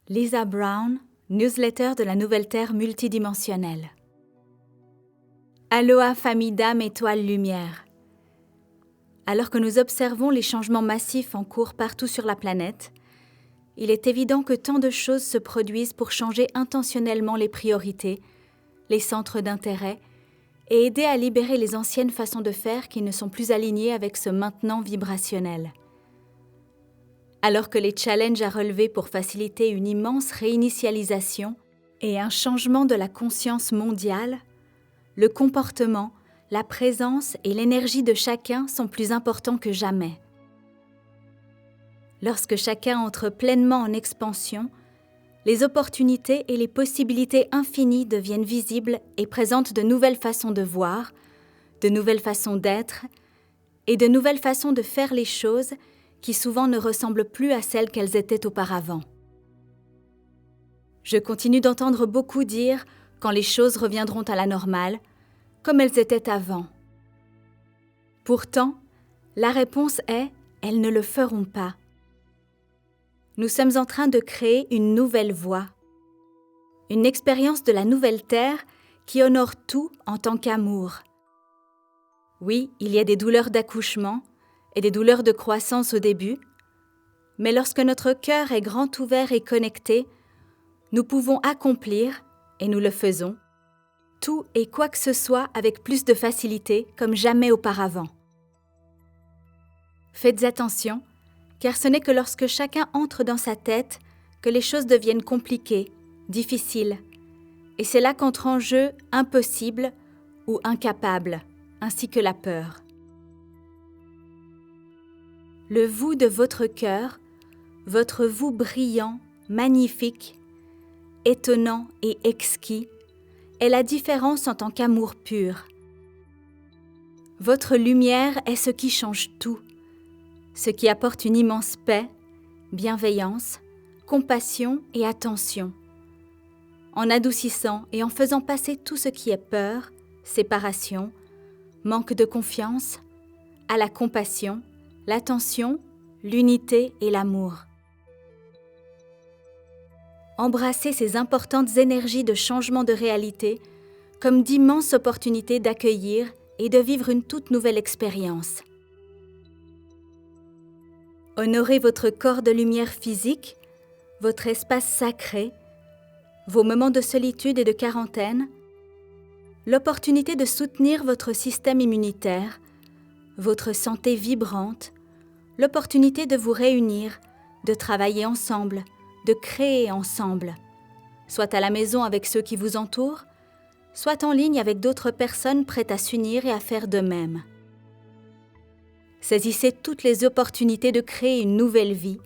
Lisa Brown, newsletter de la Nouvelle Terre multidimensionnelle. Aloha famille d'âmes, étoiles, lumière. Alors que nous observons les changements massifs en cours partout sur la planète, il est évident que tant de choses se produisent pour changer intentionnellement les priorités, les centres d'intérêt, et aider à libérer les anciennes façons de faire qui ne sont plus alignées avec ce maintenant vibrationnel. Alors que les challenges à relever pour faciliter une immense réinitialisation et un changement de la conscience mondiale, le comportement, la présence et l'énergie de chacun sont plus importants que jamais. Lorsque chacun entre pleinement en expansion, les opportunités et les possibilités infinies deviennent visibles et présentent de nouvelles façons de voir, de nouvelles façons d'être et de nouvelles façons de faire les choses qui souvent ne ressemblent plus à celles qu'elles étaient auparavant. Je continue d'entendre beaucoup dire quand les choses reviendront à la normale, comme elles étaient avant. Pourtant, la réponse est « elles ne le feront pas ». Nous sommes en train de créer une nouvelle voie, une expérience de la nouvelle Terre qui honore tout en tant qu'amour. Oui, il y a des douleurs d'accouchement et des douleurs de croissance au début, mais lorsque notre cœur est grand ouvert et connecté, nous pouvons accomplir, et nous le faisons, tout et quoi que ce soit avec plus de facilité comme jamais auparavant. Faites attention, car ce n'est que lorsque chacun entre dans sa tête que les choses deviennent compliquées, difficiles, et c'est là qu'entre en jeu impossible ou incapable, ainsi que la peur. Le vous de votre cœur, votre vous brillant, magnifique, étonnant et exquis, est la différence en tant qu'amour pur. Votre lumière est ce qui change tout, ce qui apporte une immense paix, bienveillance, compassion et attention, en adoucissant et en faisant passer tout ce qui est peur, séparation, manque de confiance, à la compassion, l'attention, l'unité et l'amour. Embrassez ces importantes énergies de changement de réalité comme d'immenses opportunités d'accueillir et de vivre une toute nouvelle expérience. Honorez votre corps de lumière physique, votre espace sacré, vos moments de solitude et de quarantaine, l'opportunité de soutenir votre système immunitaire, votre santé vibrante, l'opportunité de vous réunir, de travailler ensemble, de créer ensemble, soit à la maison avec ceux qui vous entourent, soit en ligne avec d'autres personnes prêtes à s'unir et à faire de même. Saisissez toutes les opportunités de créer une nouvelle vie,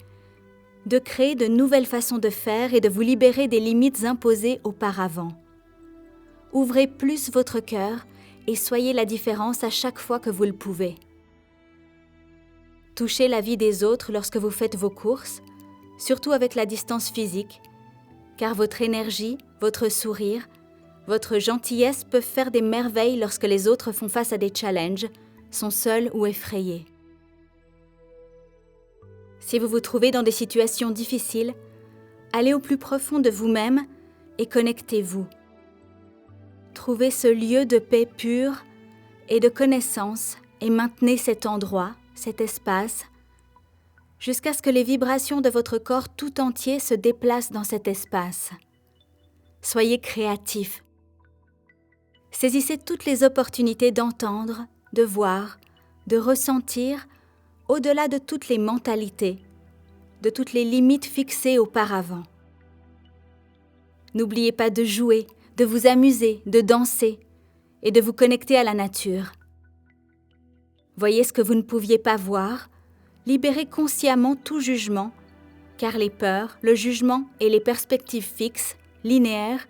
de créer de nouvelles façons de faire et de vous libérer des limites imposées auparavant. Ouvrez plus votre cœur et soyez la différence à chaque fois que vous le pouvez. Touchez la vie des autres lorsque vous faites vos courses, surtout avec la distance physique, car votre énergie, votre sourire, votre gentillesse peuvent faire des merveilles lorsque les autres font face à des challenges, sont seuls ou effrayés. Si vous vous trouvez dans des situations difficiles, allez au plus profond de vous-même et connectez-vous. Trouvez ce lieu de paix pure et de connaissance et maintenez cet endroit, cet espace, jusqu'à ce que les vibrations de votre corps tout entier se déplacent dans cet espace. Soyez créatifs. Saisissez toutes les opportunités d'entendre, de voir, de ressentir, au-delà de toutes les mentalités, de toutes les limites fixées auparavant. N'oubliez pas de jouer, de vous amuser, de danser et de vous connecter à la nature. Voyez ce que vous ne pouviez pas voir, libérez consciemment tout jugement, car les peurs, le jugement et les perspectives fixes, linéaires,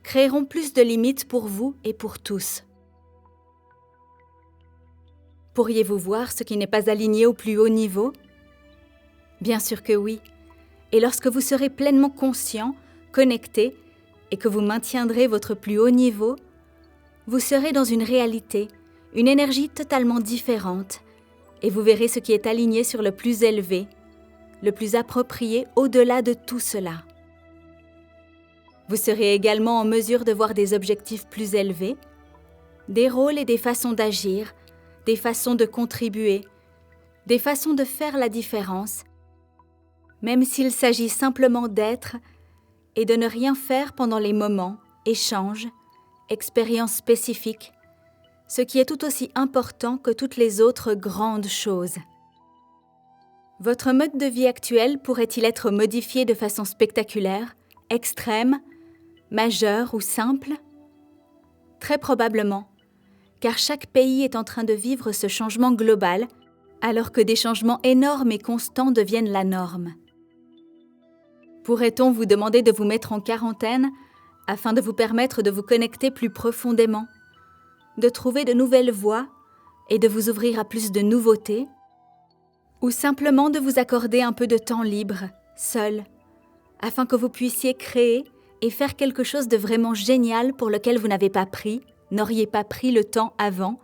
créeront plus de limites pour vous et pour tous. Pourriez-vous voir ce qui n'est pas aligné au plus haut niveau ? Bien sûr que oui. Et lorsque vous serez pleinement conscient, connecté, et que vous maintiendrez votre plus haut niveau, vous serez dans une réalité, une énergie totalement différente, et vous verrez ce qui est aligné sur le plus élevé, le plus approprié au-delà de tout cela. Vous serez également en mesure de voir des objectifs plus élevés, des rôles et des façons d'agir, des façons de contribuer, des façons de faire la différence, même s'il s'agit simplement d'être et de ne rien faire pendant les moments, échanges, expériences spécifiques, ce qui est tout aussi important que toutes les autres grandes choses. Votre mode de vie actuel pourrait-il être modifié de façon spectaculaire, extrême, majeure ou simple? Très probablement, car chaque pays est en train de vivre ce changement global, alors que des changements énormes et constants deviennent la norme. Pourrait-on vous demander de vous mettre en quarantaine afin de vous permettre de vous connecter plus profondément, de trouver de nouvelles voies et de vous ouvrir à plus de nouveautés, ou simplement de vous accorder un peu de temps libre, seul, afin que vous puissiez créer et faire quelque chose de vraiment génial pour lequel vous n'auriez pas pris le temps avant,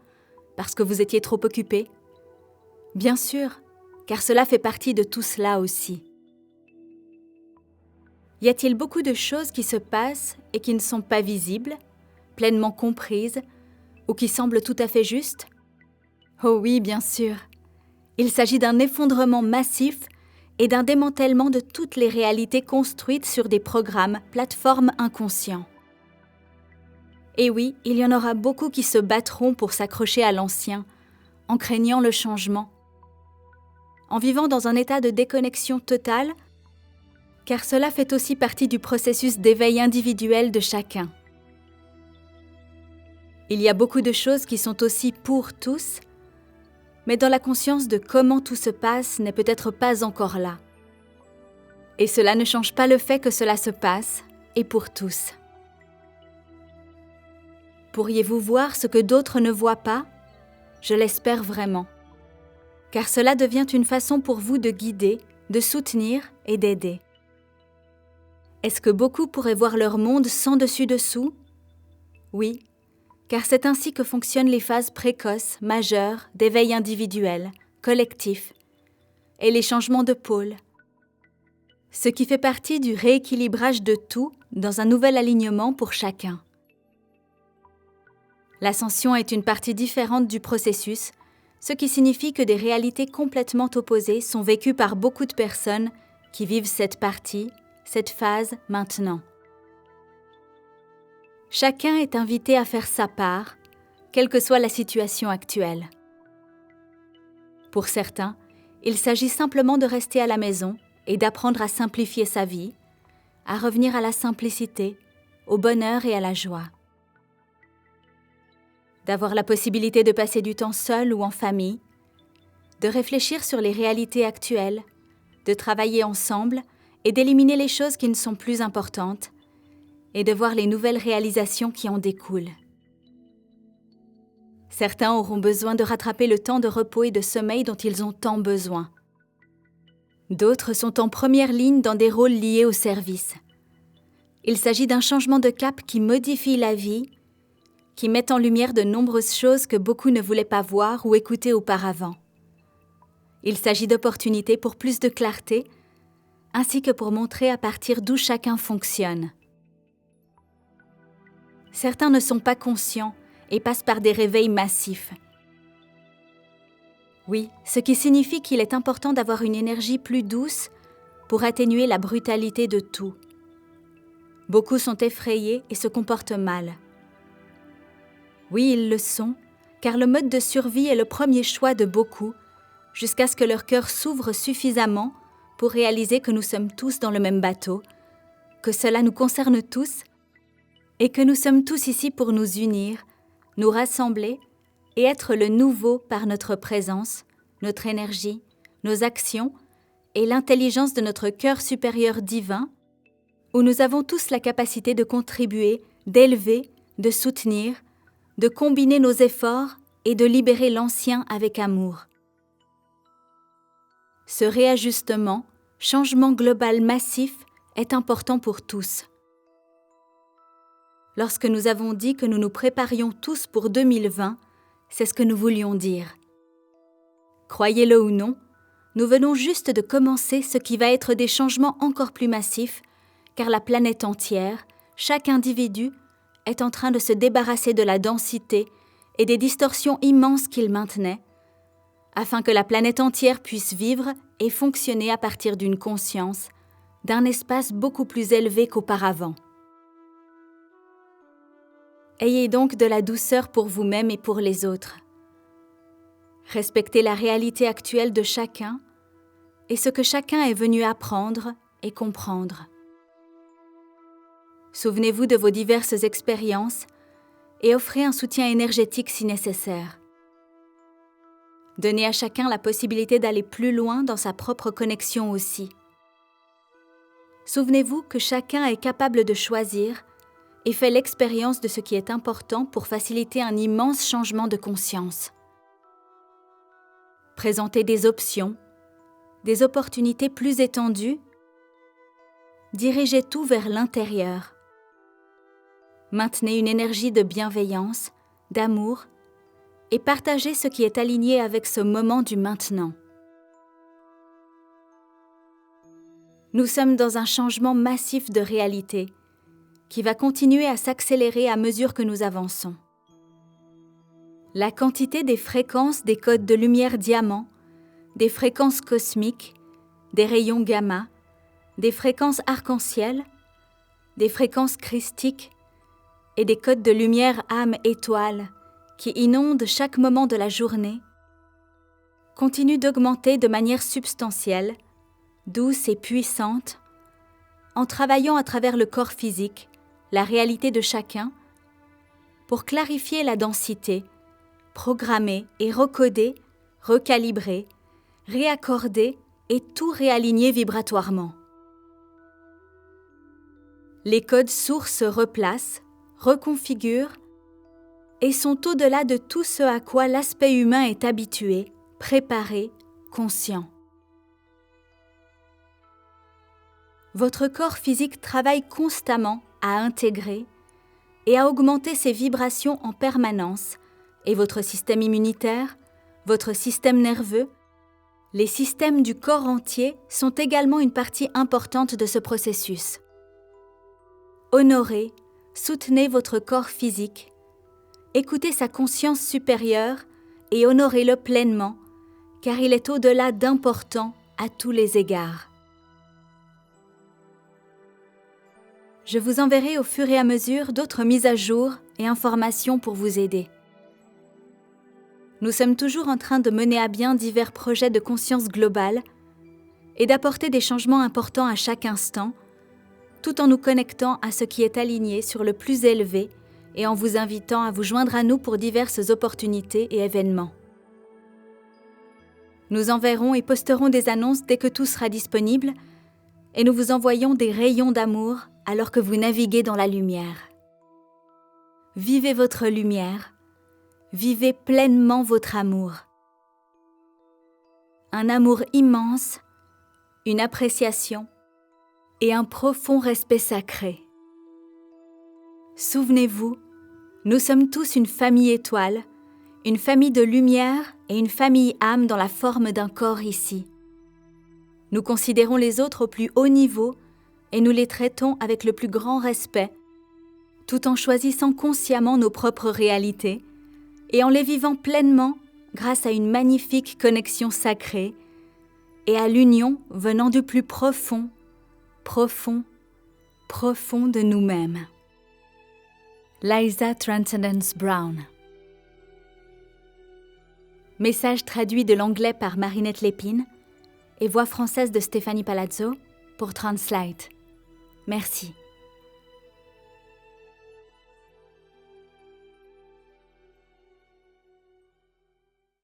parce que vous étiez trop occupé? Bien sûr, car cela fait partie de tout cela aussi. Y a-t-il beaucoup de choses qui se passent et qui ne sont pas visibles, pleinement comprises, ou qui semblent tout à fait justes? Oh oui, bien sûr. Il s'agit d'un effondrement massif et d'un démantèlement de toutes les réalités construites sur des programmes, plateformes inconscients. Et oui, il y en aura beaucoup qui se battront pour s'accrocher à l'ancien, en craignant le changement, en vivant dans un état de déconnexion totale, car cela fait aussi partie du processus d'éveil individuel de chacun. Il y a beaucoup de choses qui sont aussi pour tous, mais dans la conscience de comment tout se passe n'est peut-être pas encore là. Et cela ne change pas le fait que cela se passe, et pour tous. Pourriez-vous voir ce que d'autres ne voient pas? Je l'espère vraiment. Car cela devient une façon pour vous de guider, de soutenir et d'aider. Est-ce que beaucoup pourraient voir leur monde sans dessus-dessous? Oui, car c'est ainsi que fonctionnent les phases précoces, majeures, d'éveil individuel, collectif, et les changements de pôle. Ce qui fait partie du rééquilibrage de tout dans un nouvel alignement pour chacun. L'ascension est une partie différente du processus, ce qui signifie que des réalités complètement opposées sont vécues par beaucoup de personnes qui vivent cette partie, cette phase maintenant. Chacun est invité à faire sa part, quelle que soit la situation actuelle. Pour certains, il s'agit simplement de rester à la maison et d'apprendre à simplifier sa vie, à revenir à la simplicité, au bonheur et à la joie. D'avoir la possibilité de passer du temps seul ou en famille, de réfléchir sur les réalités actuelles, de travailler ensemble et d'éliminer les choses qui ne sont plus importantes, et de voir les nouvelles réalisations qui en découlent. Certains auront besoin de rattraper le temps de repos et de sommeil dont ils ont tant besoin. D'autres sont en première ligne dans des rôles liés au service. Il s'agit d'un changement de cap qui modifie la vie, qui met en lumière de nombreuses choses que beaucoup ne voulaient pas voir ou écouter auparavant. Il s'agit d'opportunités pour plus de clarté, ainsi que pour montrer à partir d'où chacun fonctionne. Certains ne sont pas conscients et passent par des réveils massifs. Oui, ce qui signifie qu'il est important d'avoir une énergie plus douce pour atténuer la brutalité de tout. Beaucoup sont effrayés et se comportent mal. Oui, ils le sont, car le mode de survie est le premier choix de beaucoup, jusqu'à ce que leur cœur s'ouvre suffisamment pour réaliser que nous sommes tous dans le même bateau, que cela nous concerne tous, et que nous sommes tous ici pour nous unir, nous rassembler et être le nouveau par notre présence, notre énergie, nos actions et l'intelligence de notre cœur supérieur divin, où nous avons tous la capacité de contribuer, d'élever, de soutenir, de combiner nos efforts et de libérer l'ancien avec amour. Ce réajustement, changement global massif, est important pour tous. Lorsque nous avons dit que nous nous préparions tous pour 2020, c'est ce que nous voulions dire. Croyez-le ou non, nous venons juste de commencer ce qui va être des changements encore plus massifs, car la planète entière, chaque individu est en train de se débarrasser de la densité et des distorsions immenses qu'il maintenait, afin que la planète entière puisse vivre et fonctionner à partir d'une conscience, d'un espace beaucoup plus élevé qu'auparavant. Ayez donc de la douceur pour vous-même et pour les autres. Respectez la réalité actuelle de chacun et ce que chacun est venu apprendre et comprendre. Souvenez-vous de vos diverses expériences et offrez un soutien énergétique si nécessaire. Donnez à chacun la possibilité d'aller plus loin dans sa propre connexion aussi. Souvenez-vous que chacun est capable de choisir et fait l'expérience de ce qui est important pour faciliter un immense changement de conscience. Présentez des options, des opportunités plus étendues. Dirigez tout vers l'intérieur. Maintenez une énergie de bienveillance, d'amour, et partagez ce qui est aligné avec ce moment du maintenant. Nous sommes dans un changement massif de réalité qui va continuer à s'accélérer à mesure que nous avançons. La quantité des fréquences des codes de lumière diamant, des fréquences cosmiques, des rayons gamma, des fréquences arc-en-ciel, des fréquences christiques et des codes de lumière âme étoile qui inondent chaque moment de la journée, continue d'augmenter de manière substantielle, douce et puissante, en travaillant à travers le corps physique, la réalité de chacun, pour clarifier la densité, programmer et recoder, recalibrer, réaccorder et tout réaligner vibratoirement. Les codes sources se replacent, reconfigurent, et sont au-delà de tout ce à quoi l'aspect humain est habitué, préparé, conscient. Votre corps physique travaille constamment à intégrer et à augmenter ses vibrations en permanence, et votre système immunitaire, votre système nerveux, les systèmes du corps entier sont également une partie importante de ce processus. Honorez, soutenez votre corps physique, écoutez sa conscience supérieure et honorez-le pleinement, car il est au-delà d'important à tous les égards. Je vous enverrai au fur et à mesure d'autres mises à jour et informations pour vous aider. Nous sommes toujours en train de mener à bien divers projets de conscience globale et d'apporter des changements importants à chaque instant, tout en nous connectant à ce qui est aligné sur le plus élevé et en vous invitant à vous joindre à nous pour diverses opportunités et événements. Nous enverrons et posterons des annonces dès que tout sera disponible et nous vous envoyons des rayons d'amour alors que vous naviguez dans la lumière. Vivez votre lumière, vivez pleinement votre amour. Un amour immense, une appréciation et un profond respect sacré. Souvenez-vous, nous sommes tous une famille étoile, une famille de lumière et une famille âme dans la forme d'un corps ici. Nous considérons les autres au plus haut niveau et nous les traitons avec le plus grand respect, tout en choisissant consciemment nos propres réalités et en les vivant pleinement grâce à une magnifique connexion sacrée et à l'union venant du plus profond, profond, profond de nous-mêmes. Liza Transcendence Brown. Message traduit de l'anglais par Marinette Lépine et voix française de Stéphanie Palazzo pour Translate. Merci.